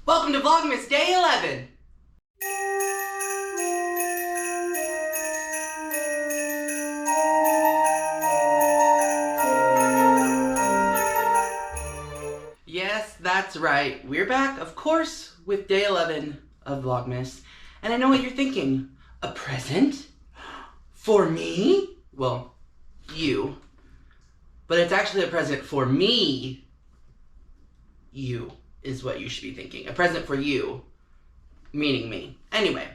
Welcome to Vlogmas Day 11. Yes, that's right. We're back, of course, with Day 11 of Vlogmas. And I know what you're thinking. A present? For me? Well, you. But it's actually a present for me. You is what you should be thinking. A present for you, meaning me. Anyway,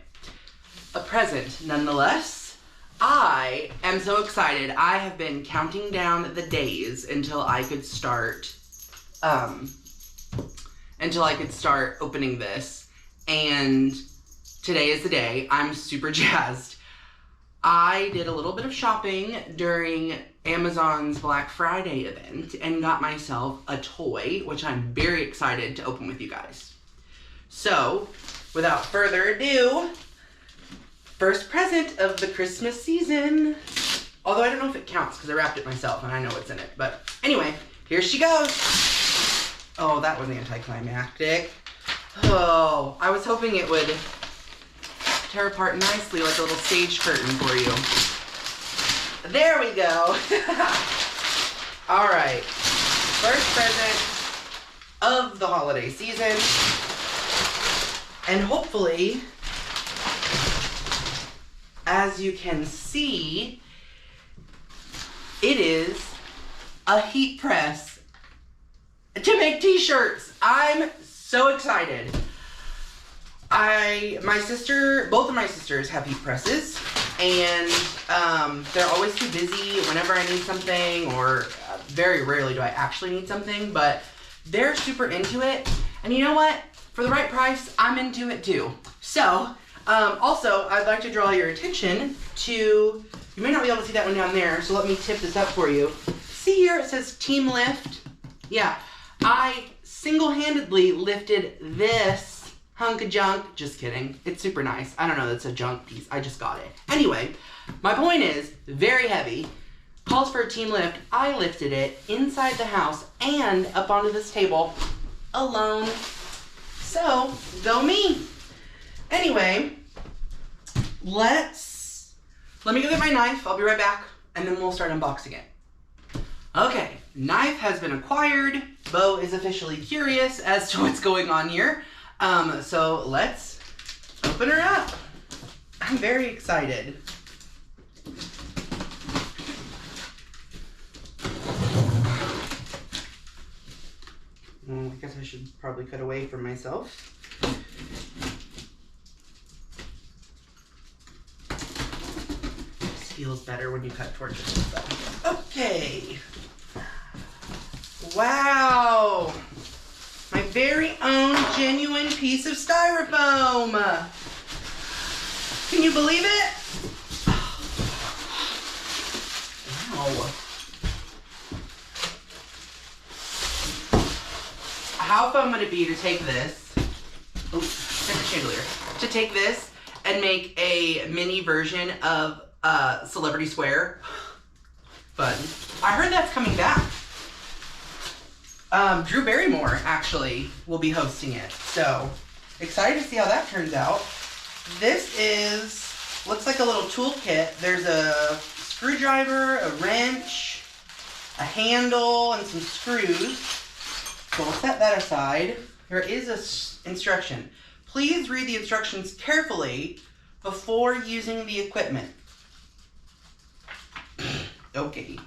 a present nonetheless. I am so excited. I have been counting down the days until I could start opening this, and today is the day. I'm super jazzed. I did a little bit of shopping during Amazon's Black Friday event and got myself a toy, which I'm very excited to open with you guys. So, without further ado, first present of the Christmas season. Although I don't know if it counts because I wrapped it myself and I know what's in it. But anyway, here she goes. Oh, that was anticlimactic. Oh, I was hoping it would tear apart nicely like a little stage curtain for you. There we go. All right, first present of the holiday season. And hopefully, as you can see, it is a heat press to make t-shirts. I'm so excited. Both of my sisters have heat presses, and they're always too busy whenever I need something, or very rarely do I actually need something, but they're super into it. And you know what? For the right price, I'm into it too. So, also, I'd like to draw your attention to, you may not be able to see that one down there, so let me tip this up for you. See here, it says Team Lift. Yeah, I single-handedly lifted this hunk of junk. Just kidding. It's super nice. I don't know, that's a junk piece. I just got it. Anyway, my point is, very heavy. Calls for a team lift. I lifted it inside the house and up onto this table alone. So, go me. Anyway, let me go get my knife. I'll be right back, and then we'll start unboxing it. Okay, knife has been acquired. Bo is officially curious as to what's going on here. So let's open her up. I'm very excited. I guess I should probably cut away from myself. This feels better when you cut towards yourself. Okay. Wow. My very own genuine piece of styrofoam. Can you believe it? Wow. How fun would it be to take this, take the chandelier, to take this and make a mini version of Celebrity Square? Fun. I heard that's coming back. Drew Barrymore, actually, will be hosting it. So, excited to see how that turns out. This looks like a little toolkit. There's a screwdriver, a wrench, a handle, and some screws. So we'll set that aside. There is an instruction. Please read the instructions carefully before using the equipment. Okay.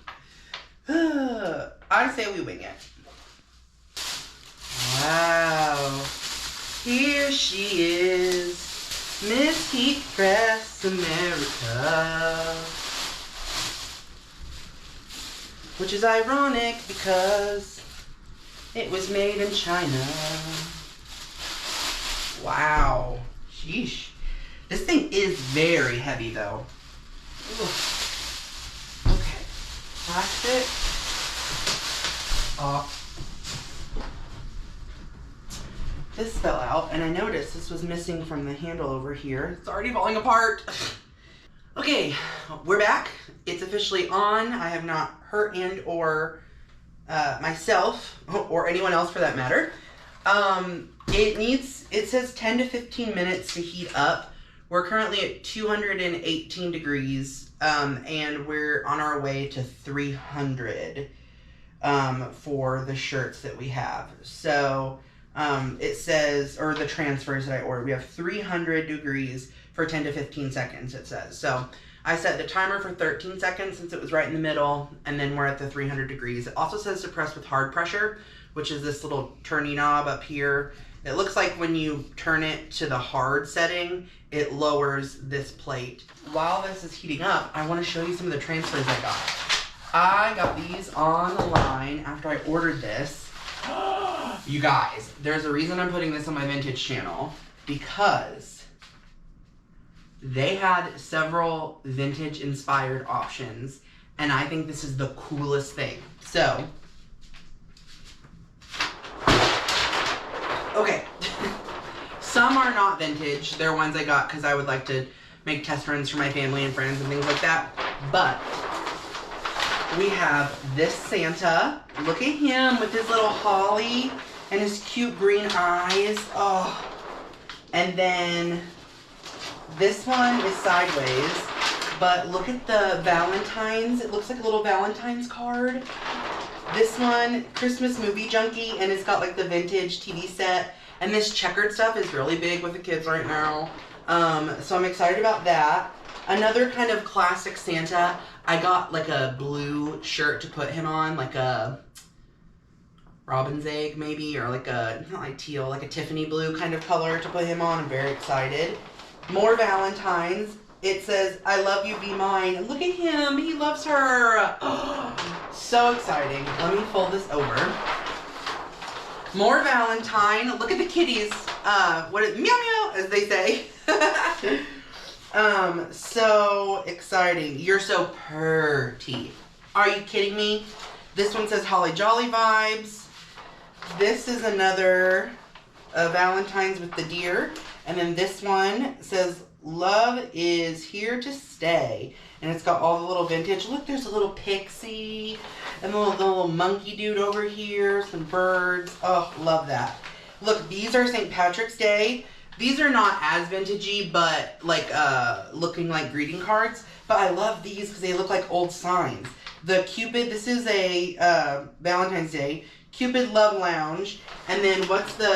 I say we wing it. Wow, here she is, Miss Heat Press America. Which is ironic because it was made in China. Wow, sheesh. This thing is very heavy though. Ugh. Okay, plastic off. This fell out, and I noticed this was missing from the handle over here. It's already falling apart. Okay, we're back. It's officially on. I have not hurt and or myself, or anyone else for that matter. It says 10 to 15 minutes to heat up. We're currently at 218 degrees, and we're on our way to 300 for the shirts that we have. So it says, or the transfers that I ordered, we have 300 degrees for 10 to 15 seconds, it says. So I set the timer for 13 seconds since it was right in the middle, and then we're at the 300 degrees. It also says to press with hard pressure, which is this little turny knob up here. It looks like when you turn it to the hard setting, it lowers this plate. While this is heating up, I want to show you some of the transfers I got. I got these online after I ordered this. You guys, there's a reason I'm putting this on my vintage channel, because they had several vintage inspired options, and I think this is the coolest thing. So, okay. Some are not vintage. They're ones I got because I would like to make test runs for my family and friends and things like that. But we have this Santa. Look at him with his little holly and his cute green eyes. Oh. And then this one is sideways, but look at the Valentine's. It looks like a little Valentine's card. This one, Christmas movie junkie, and it's got like the vintage TV set. And this checkered stuff is really big with the kids right now. So I'm excited about that. Another kind of classic Santa, I got like a blue shirt to put him on, like a robin's egg maybe, or like a, not like teal, like a Tiffany blue kind of color to put him on. I'm very excited. More Valentine's. It says, I love you, be mine. Look at him, he loves her. Oh, so exciting. Let me fold this over. More Valentine. Look at the kitties. What is meow meow, as they say. So exciting. You're so pretty. Are you kidding me? This one says Holly Jolly vibes. This is another Valentine's with the deer. And then this one says love is here to stay. And it's got all the little vintage. Look, there's a little pixie and the little monkey dude over here, some birds. Oh, love that. Look, these are St. Patrick's Day. These are not as vintagey, but like looking like greeting cards. But I love these because they look like old signs. The Cupid, this is a Valentine's Day. Cupid Love Lounge. And then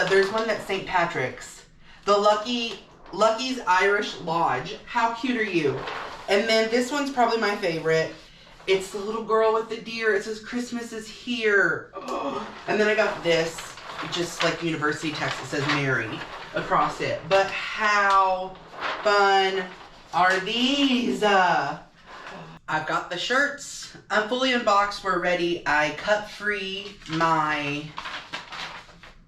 there's one that's St. Patrick's. The Lucky's Irish Lodge. How cute are you? And then this one's probably my favorite. It's the little girl with the deer. It says Christmas is here. Oh. And then I got this, just like university text that says Merry across it. But how fun are these? I've got the shirts. I'm fully unboxed. We're ready. I cut free my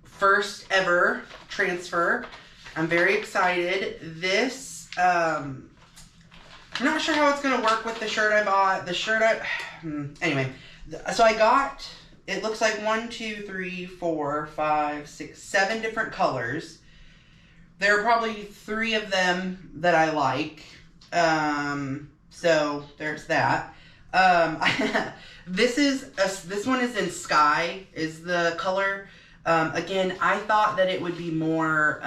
first ever transfer. I'm very excited. This, I'm not sure how it's going to work with the shirt I bought. The shirt anyway, so I got, it looks like 1, 2, 3, 4, 5, 6, 7 different colors. There are probably 3 of them that I like. So there's that. This one is in Sky, is the color. Again, I thought that it would be more,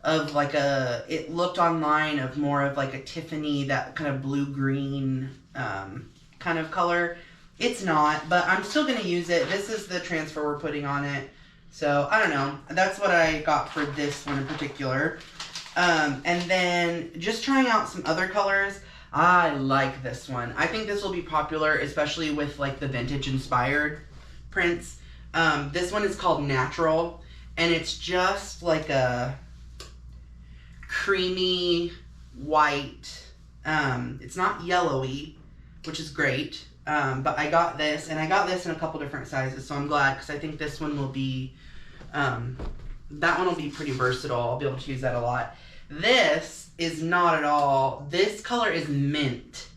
of like it looked online of more of like a Tiffany, that kind of blue-green kind of color. It's not, but I'm still going to use it. This is the transfer we're putting on it. So, I don't know. That's what I got for this one in particular. And then just trying out some other colors. I like this one. I think this will be popular, especially with like the vintage inspired prints. This one is called Natural, and it's just like a creamy white. It's not yellowy, which is great. But I got this, and I got this in a couple different sizes, so I'm glad, because I think this one will be, that one will be pretty versatile. I'll be able to use that a lot. This is not at all, this color is mint,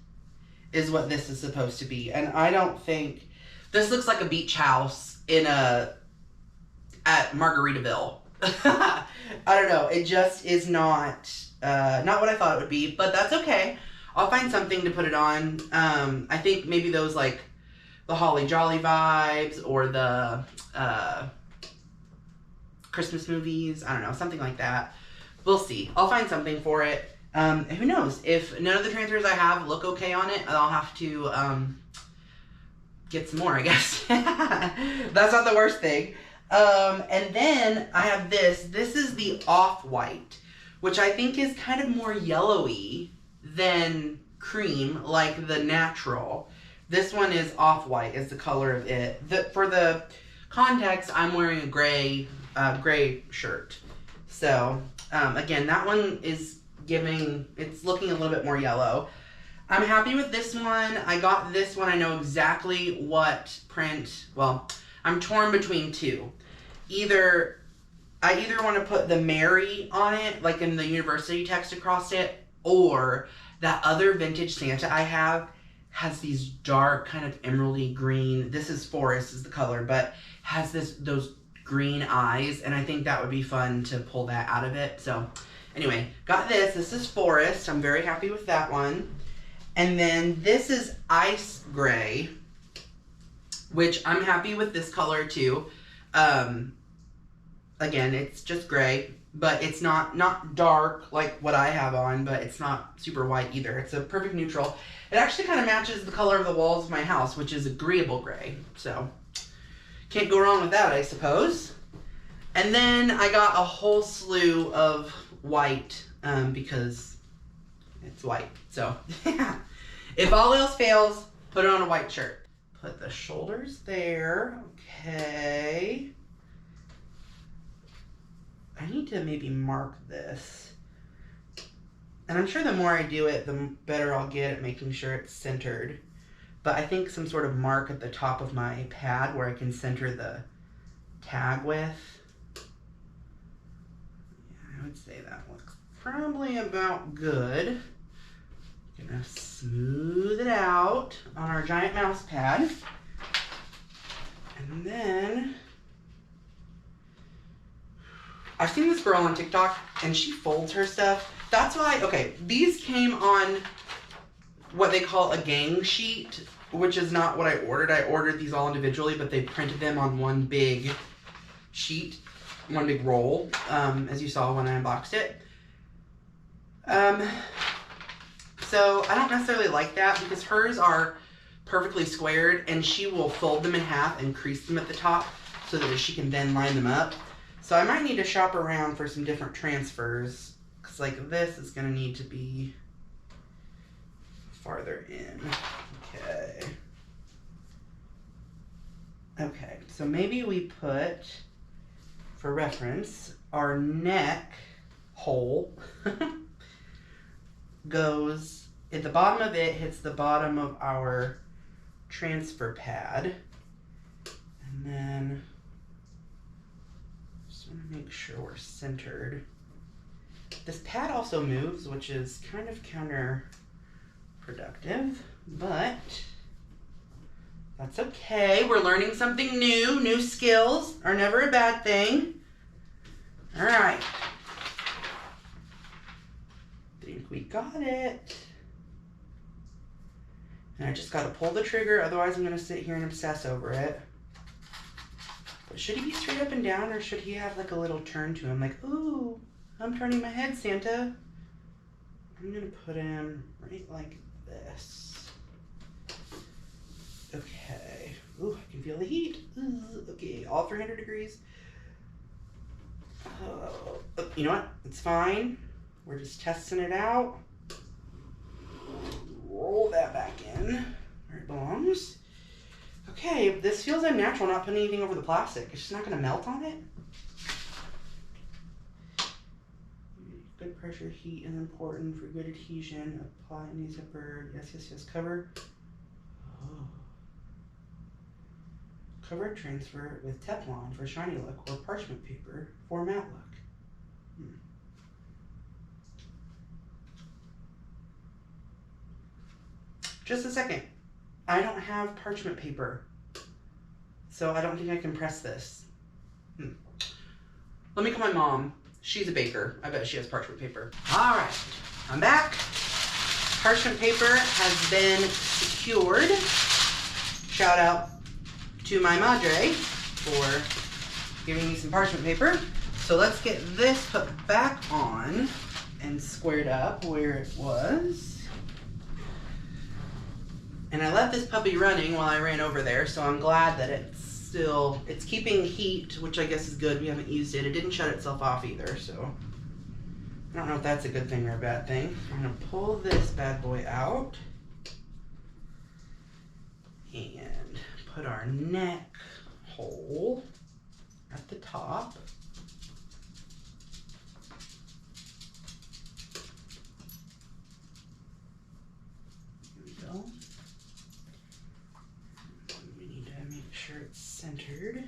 is what this is supposed to be. And I don't think, this looks like a beach house at Margaritaville. I don't know, it just is not what I thought it would be, but that's okay. I'll find something to put it on. I think maybe those like the Holly Jolly vibes, or the Christmas movies. I don't know, something like that. We'll see. I'll find something for it. Who knows? If none of the transfers I have look okay on it, I'll have to get some more, I guess. That's not the worst thing. And then I have this. This is the Off-White, which I think is kind of more yellowy than cream, like the natural. This one is Off-White, is the color of it. For the context, I'm wearing a gray shirt. So, again, that one is it's looking a little bit more yellow. I'm happy with this one. I got this one. I know exactly what print. Well, I'm torn between two. I either want to put the Mary on it, like in the university text across it, or that other vintage Santa I have has these dark kind of emeraldy green. This is Forest is the color, but has those green eyes, and I think that would be fun to pull that out of it. So anyway, got this. This is Forest. I'm very happy with that one. And then this is Ice Gray, which I'm happy with this color too. Again, it's just gray, but it's not dark like what I have on, but it's not super white either. It's a perfect neutral. It actually kind of matches the color of the walls of my house, which is agreeable gray. So can't go wrong with that, I suppose. And then I got a whole slew of white because it's white. So if all else fails, put it on a white shirt. Put the shoulders there. Okay. I need to maybe mark this. And I'm sure the more I do it, the better I'll get at making sure it's centered. But I think some sort of mark at the top of my pad where I can center the tag with. Yeah, I would say that looks probably about good. Gonna smooth it out on our giant mouse pad. And then I've seen this girl on TikTok and she folds her stuff. That's why, okay, these came on what they call a gang sheet, which is not what I ordered. I ordered these all individually, but they printed them on one big sheet, one big roll, as you saw when I unboxed it. So I don't necessarily like that because hers are perfectly squared and she will fold them in half and crease them at the top so that she can then line them up. So I might need to shop around for some different transfers because like this is going to need to be farther in. Okay. Okay, so maybe we put, for reference, our neck hole goes, at the bottom of it hits the bottom of our transfer pad. And then just want to make sure we're centered. This pad also moves, which is kind of counterproductive, but that's okay. We're learning something new. New skills are never a bad thing. All right. Think we got it. And I just got to pull the trigger, otherwise I'm going to sit here and obsess over it. But should he be straight up and down, or should he have like a little turn to him? Like, ooh, I'm turning my head, Santa. I'm going to put him right like this. Okay. Ooh, I can feel the heat. Ooh, okay, all 300 degrees. Oh, you know what? It's fine. We're just testing it out. Roll that back in where it belongs. Okay, this feels unnatural not putting anything over the plastic. It's just not going to melt on it. Good pressure, heat is important for good adhesion. Apply any zipper. Yes, yes, yes. Cover. Oh. Cover transfer with Teflon for shiny look or parchment paper for matte look. Just a second. I don't have parchment paper, so I don't think I can press this. Let me call my mom. She's a baker. I bet she has parchment paper. All right, I'm back. Parchment paper has been secured. Shout out to my madre for giving me some parchment paper. So let's get this put back on and squared up where it was. And I left this puppy running while I ran over there, so I'm glad that it's keeping heat, which I guess is good. We haven't used it. It didn't shut itself off either, so I don't know if that's a good thing or a bad thing. I'm gonna pull this bad boy out and put our neck hole at the top. Here we go. We need to make sure it's centered.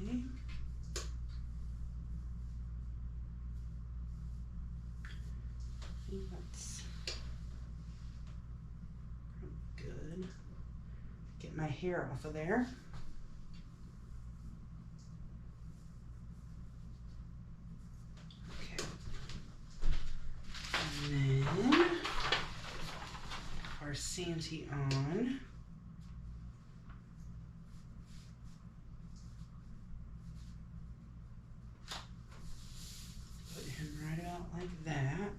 Okay. I think that's good. Get my hair off of there. Okay. And then our Santee on. Put him right out like that.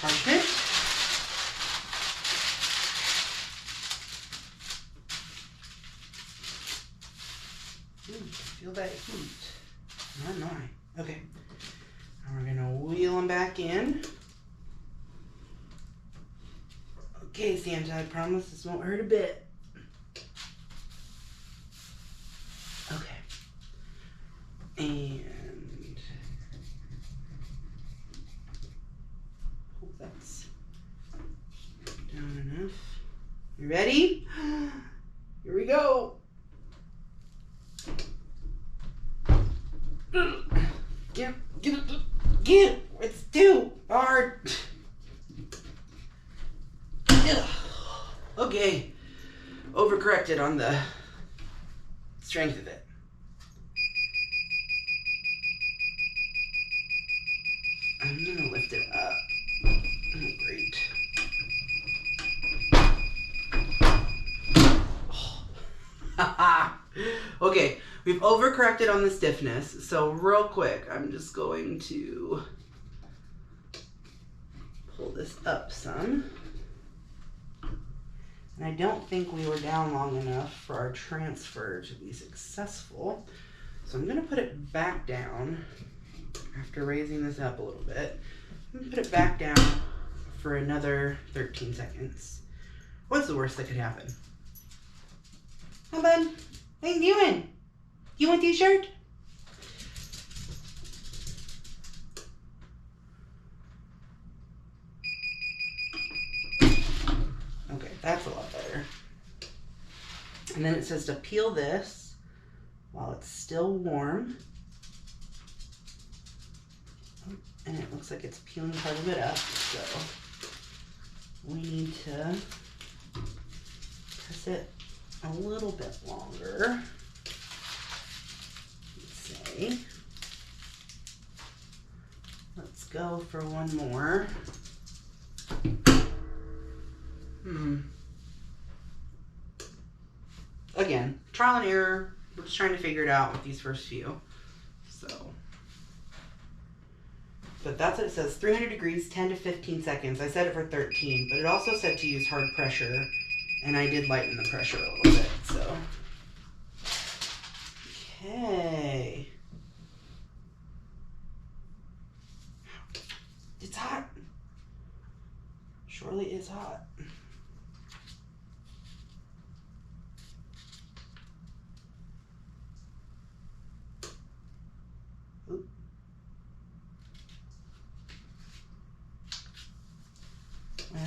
Parchment. Ooh, feel that heat. My. Okay. Now we're gonna wheel them back in. Okay, Santa, I promise this won't hurt a bit. Okay. And hope that's down enough. You ready? Here we go. Get it. It's too hard. Okay. Overcorrected on the strength of it. I'm gonna lift it up. Oh, great. Okay, we've overcorrected on the stiffness, so real quick, I'm just going to pull this up some. And I don't think we were down long enough for our transfer to be successful. So I'm gonna put it back down after raising this up a little bit. I'm gonna put it back down for another 13 seconds. What's the worst that could happen? Hi, bud. What are you doing? You want the shirt? Okay, that's a lot better. And then it says to peel this while it's still warm. And it looks like it's peeling part of it up, so we need to press it a little bit longer. Let's say. Let's go for one more. Again, trial and error. We're just trying to figure it out with these first few. So, but that's what it says, 300 degrees, 10 to 15 seconds. I set it for 13, but it also said to use hard pressure, and I did lighten the pressure a little bit, so. Okay. It's hot. Surely it's hot. Oop.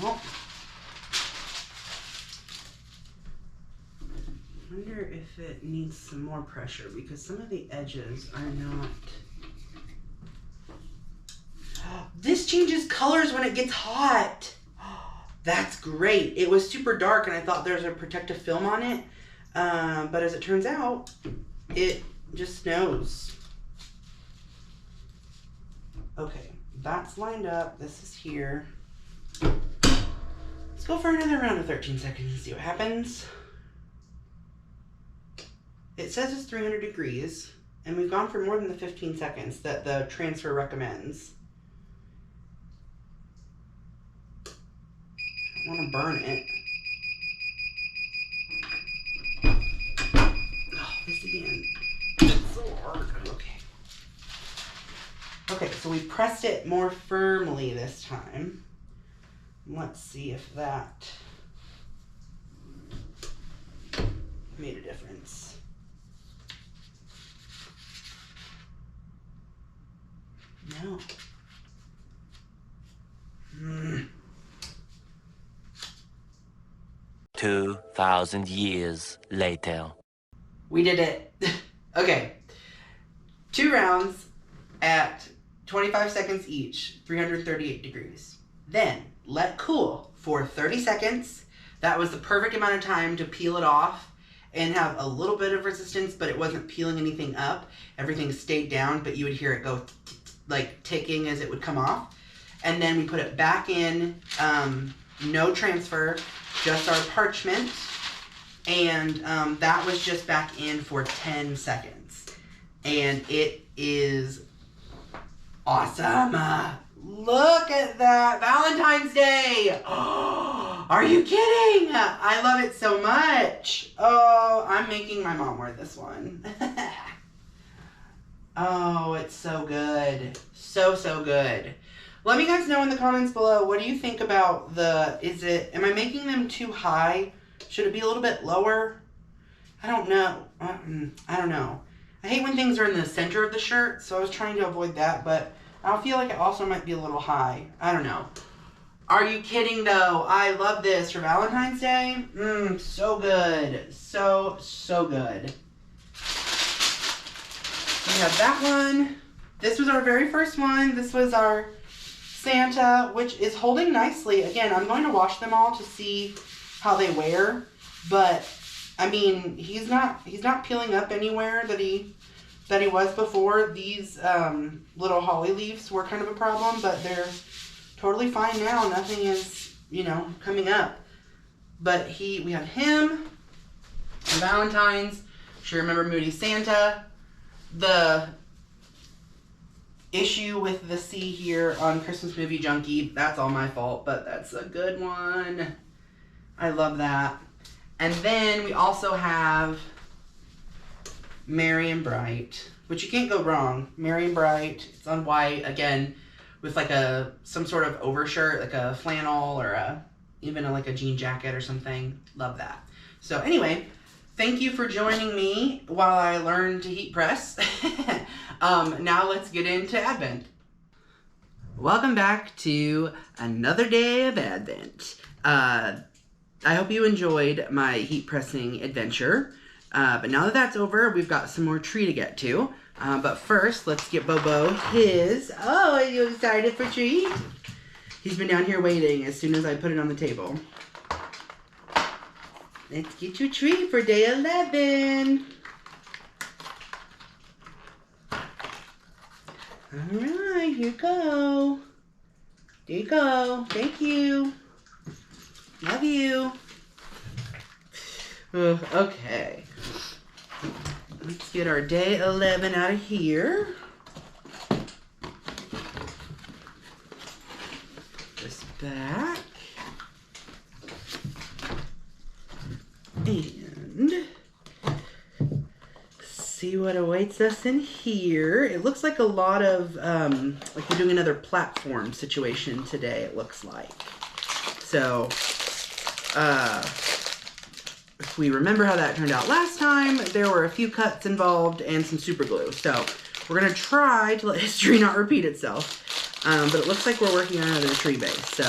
Well, I wonder if it needs some more pressure because some of the edges are not. This changes colors when it gets hot. That's great. It was super dark and I thought there's a protective film on it. But as it turns out, it just knows. Okay, that's lined up. This is here. Let's go for another round of 13 seconds and see what happens. It says it's 300 degrees, and we've gone for more than the 15 seconds that the transfer recommends. I don't want to burn it. Oh, this again. It's so hard. Okay. Okay, so we pressed it more firmly this time. Let's see if that made a difference. No. 2,000 years later. We did it. Okay. 2 rounds at 25 seconds each, 338 degrees. Then let cool for 30 seconds. That was the perfect amount of time to peel it off and have a little bit of resistance, but it wasn't peeling anything up. Everything stayed down, but you would hear it go like ticking as it would come off. And then we put it back in, no transfer, just our parchment. And that was just back in for 10 seconds. And it is awesome. Look at that. Valentine's Day. Are you kidding? I love it so much. Oh, I'm making my mom wear this one. Oh, it's so good. So, so good. Let me guys know in the comments below, what do you think about am I making them too high? Should it be a little bit lower? I don't know. I don't know. I hate when things are in the center of the shirt, so I was trying to avoid that, but I feel like it also might be a little high. I don't know. Are you kidding though? I love this for Valentine's Day. So good. So, so good. We have that one. This was our very first one. This was our Santa, which is holding nicely. Again, I'm going to wash them all to see how they wear, but I mean, he's not peeling up anywhere that he was before. These little holly leaves were kind of a problem, but they're totally fine now. Nothing is, coming up. But we have him, Valentine's. Sure, remember Moody Santa. The issue with the C here on Christmas Movie Junkie, that's all my fault, but that's a good one. I love that. And then we also have Merry and Bright, which you can't go wrong. Merry and Bright, it's on white, again, with like some sort of overshirt, like a flannel or even like a jean jacket or something. Love that. So anyway, thank you for joining me while I learn to heat press. Now let's get into Advent. Welcome back to another day of Advent. I hope you enjoyed my heat pressing adventure. But now that that's over, we've got some more tree to get to. But first, let's get Bobo his. Oh, are you excited for tree? He's been down here waiting as soon as I put it on the table. Let's get your tree for day 11. All right, here you go. There you go. Thank you. Love you. Okay. Let's get our day 11 out of here. This back. And see what awaits us in here. It looks like a lot of, like we're doing another platform situation today, it looks like. So, if we remember how that turned out last time, there were a few cuts involved and some super glue. So, we're going to try to let history not repeat itself. But it looks like we're working on another tree base. So,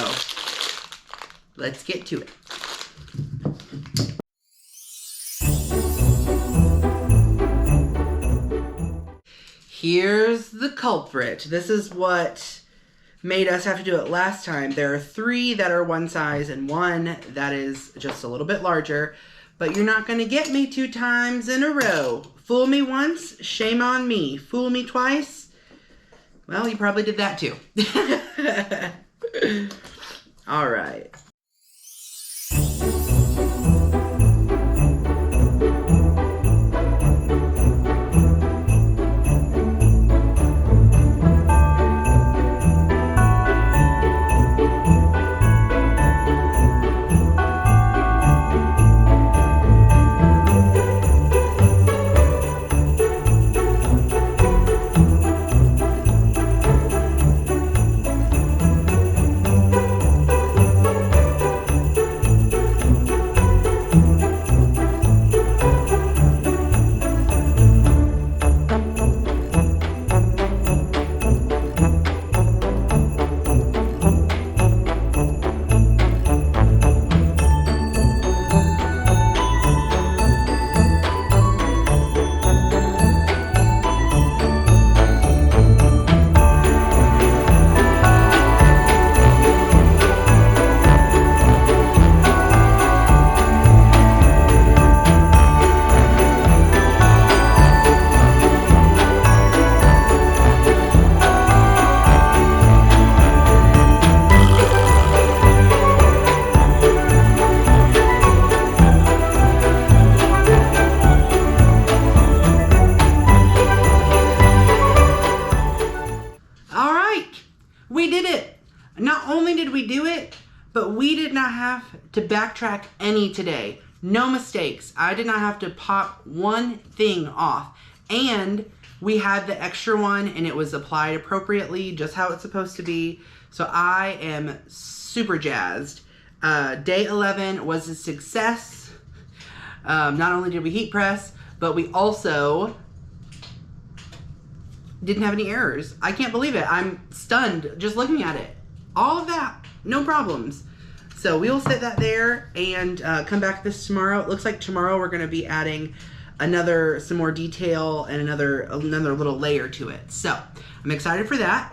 let's get to it. Here's the culprit. This is what made us have to do it last time. There are 3 that are one size and 1 that is just a little bit larger. But you're not going to get me 2 times in a row. Fool me once, shame on me. Fool me twice, Well, you probably did that too. All right. We did it! Not only did we do it, but we did not have to backtrack any today. No mistakes. I did not have to pop one thing off. And we had the extra one and it was applied appropriately, just how it's supposed to be. So I am super jazzed. Day 11 was a success. Not only did we heat press, but we also didn't have any errors. I can't believe it. I'm stunned just looking at it. All of that, no problems. So we will set that there and come back to this tomorrow. It looks like tomorrow we're going to be adding some more detail and another little layer to it. So I'm excited for that.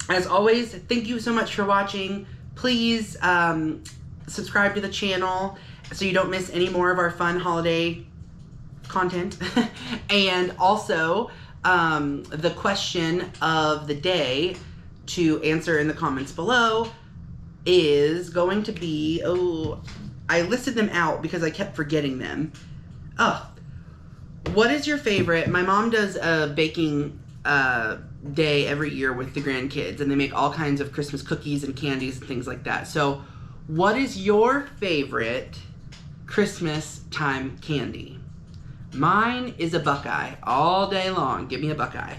As always, thank you so much for watching. Please subscribe to the channel so you don't miss any more of our fun holiday content. And also the question of the day to answer in the comments below is going to be, I listed them out because I kept forgetting them. What is your favorite? My mom does a baking day every year with the grandkids, and they make all kinds of Christmas cookies and candies and things like that. So what is your favorite Christmas time candy? Mine is a Buckeye all day long. Give me a Buckeye.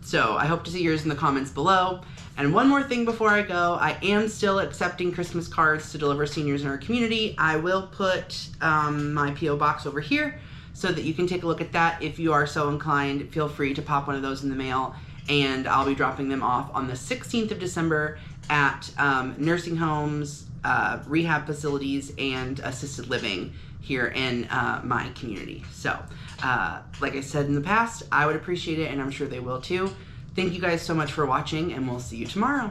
So I hope to see yours in the comments below. And one more thing before I go, I am still accepting Christmas cards to deliver seniors in our community. I will put my P.O. box over here so that you can take a look at that. If you are so inclined, feel free to pop one of those in the mail, and I'll be dropping them off on the 16th of December at nursing homes, rehab facilities, and assisted living here in my community. So, like I said in the past, I would appreciate it, and I'm sure they will too. Thank you guys so much for watching, and we'll see you tomorrow.